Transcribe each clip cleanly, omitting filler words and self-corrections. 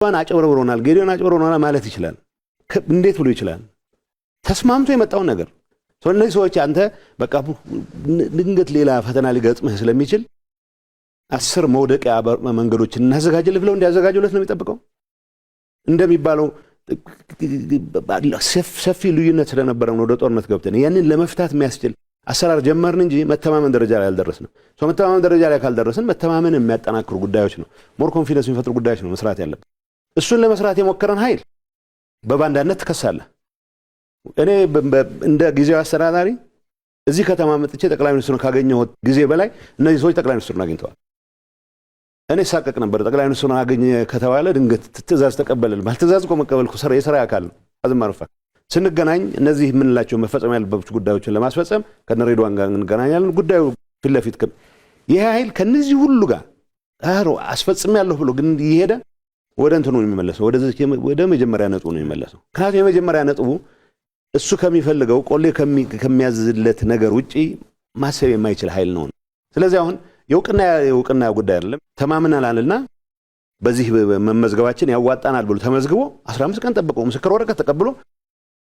ዋና አጨብረብሮናል ጌዲዮን አጨብረብሮናል ማለት ይችላል እንዴት ብሎ ይችላል ተስማምቶ የመጣው ነገር እነዚህ ሰዎች አንተ በቃ ድንገት ሌላ ፈተና ሊገጥምህ ስለሚችል 10 መውደቂያ መንገዶችን እናዘጋጅልህ ብለው እንዲያዘጋጁለት ነው የሚጠብቀው እንደሚባለው ሰፊ ልዩነት ስለነበረው ነው ወደ ጦርነት ገብተን ያንን ለመፍታት የሚያስችል አሰራር ጀመርን እንጂ መተማመን ደረጃ ላይ አልደረስንም መተማመን ደረጃ ላይ ካልደረስን መተማመን የሚያጠናክሩ ጉዳዮች ነው ሞር ኮንፊደንስ የሚፈጥሩ ጉዳዮች ነው መስራት ያለብን እሱን ለመስራት የሞከረን ኃይል በባንዳነት ተከሳለ እኔ እንደ ጊዜው አስተዳዳሪ እዚህ ከተማ መጥቼ ጠቅላይ ሚኒስትሩን ካገኘው ጊዜ በላይ እነዚህ ሰዎች ጠቅላይ ሚኒስትሩን አግኝተዋል እኔ ሳቀቅ ነበር ጠቅላይ ሚኒስትሩን አገኘ ከተባለ ድንገት ትእዛዝ ተቀበለል ባልተዛዝ ቆ መቀበልኩ የሥራ አካል ነው አዝማሩፋ ስንገናኝ እነዚህ ምንላቸው መፈጸም ያለባቸው ጉዳዮችን ለማስፈጸም ከነሬድዋን ጋር እንገናኛለን ጉዳዩ ፊት ለፊት ይሄ ኃይል ከነዚህ ሁሉ ጋር አስፈጽም ያለው ብሎ ግን ይሄደ ወደ እንትኑ ነው የሚመለሰው ወደ መጀመሪያ ነጥቡ ነው የሚመለሰው ካለ የመጀመሪያ ነጥቡ እሱ ከሚፈልገው ቆሌ ከሚያዝለት ነገር ውጪ ማሰብ የማይችል ኃይል ነው ስለዚህ አሁን የውቅና ጉዳይ አይደለም ተማምናናልና በዚህ መመዝገባችን ያዋጣናል ብሎ ተመዝግቦ 15 ቀን ጠብቆ ምስክር ወረቀት ተቀብሎ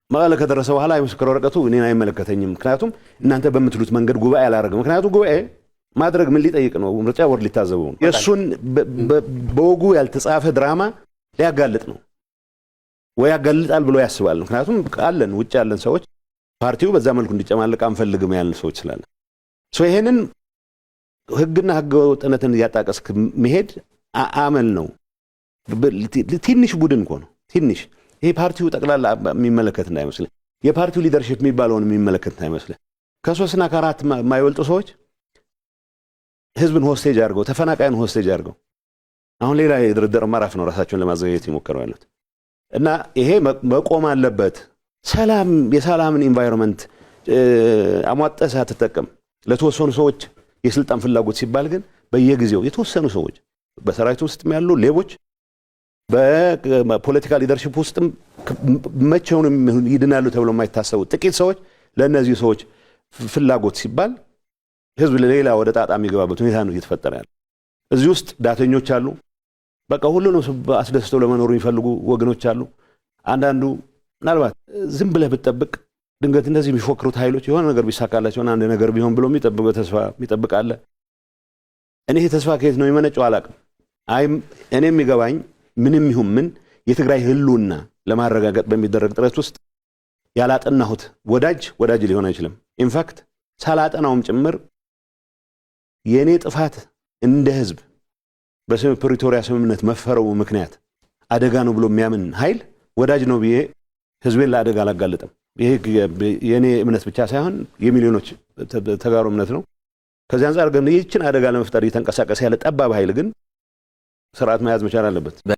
መቀለ ከደረሰ በኋላ የምስክር ወረቀቱ እኔን አይመለከተኝም ምክንያቱም እናንተ በምትሉት መንገድ ጉባኤ አላረገም ምክንያቱም ጉባኤ ማድረግ ምን ሊጠይቅ ነው ምርጫ ቦርድ ሊታዘበው ነው የሱን በወጉ ያልተጻፈ ድራማ ሊያጋልጥ ነው ወይ ያጋልጣል ብሎ ያስባል ምክንያቱም ቃለን ውጭ ያለን ሰዎች ፓርቲው በዛ መልኩ እንዲጨማለቅ አንፈልግም ያልን ሰዎች ስላለ ይሄንን ህግና ህገወጥነትን ያጣቀስክ መሄድ አመል ነው ትንሽ ቡድን እኮ ነው ትንሽ ይሄ ፓርቲው ጠቅላላ የሚመለከት እንዳይመስል የፓርቲው ሊደርሺፕ የሚባለውን የሚመለከት እንዳይመስል ከ3 እና ከ4 የማይወልጡ ሰዎች ህዝብን ሆስቴጅ አድርገው ተፈናቃይን ሆስቴጅ አድርገው አሁን ሌላ የድርድር ማራፍ ነው ራሳቸውን ለማዘጋጀት ይሞክሩ ያሉት እና ይሄ መቆም አለበት ሰላም የሰላምን ኢንቫይሮንመንት አሟጠሳ ተጠቀም ለተወሰኑ ሰዎች የስልጣን ፍላጎት ሲባል ግን በየጊዜው የተወሰኑ ሰዎች በሰራዊት ውስጥ ያሉ ሌቦች በፖለቲካ ሊደርሺፕ ውስጥም መቼውንም ይድናሉ ተብሎ የማይታሰቡ ጥቂት ሰዎች ለነዚህ ሰዎች ፍላጎት ሲባል ህዝብ ለሌላ ወደ ጣጣ የሚገባበት ሁኔታ ነው እየተፈጠረ ያለው እዚህ ውስጥ ዳተኞች አሉ በቃ ሁሉንም አስደስተው ለመኖር የሚፈልጉ ወገኖች አሉ አንዳንዱ ምናልባት ዝም ብለህ ብትጠብቅ ድንገት እንደዚህ የሚፎክሩት ኃይሎች የሆነ ነገር ቢሳካላቸው አንድ ነገር ቢሆን ብሎ የሚጠብቀው ተስፋ ይጠብቃል እኔ ተስፋ ከየት ነው የሚመነጨው አላቅም እኔ የሚገባኝ ምንም ይሁን ምን የትግራይ ህልውና ለማረጋገጥ በሚደረግ ጥረት ውስጥ ያላጠናሁት ወዳጅ ሊሆን አይችልም ኢንፋክት ሳላጠናውም ጭምር የኔ ጥፋት እንደ ህዝብ በፕሪቶሪያ ስምምነት መፈረሙ ምክንያት አደጋ ነው ብሎ የሚያምን ኃይል ወዳጅ ነው ብዬ ህዝቤን ለአደጋ አላጋለጠም ይሄ የኔ እምነት ብቻ ሳይሆን የሚሊዮኖች ተጋሩ እምነት ነው ከዚህ አንፃር ግን ይህችን አደጋ ለመፍጠር እየተንቀሳቀሰ ያለ ጠባብ ኃይል ግን ስርዓት መያዝ መቻል አለበት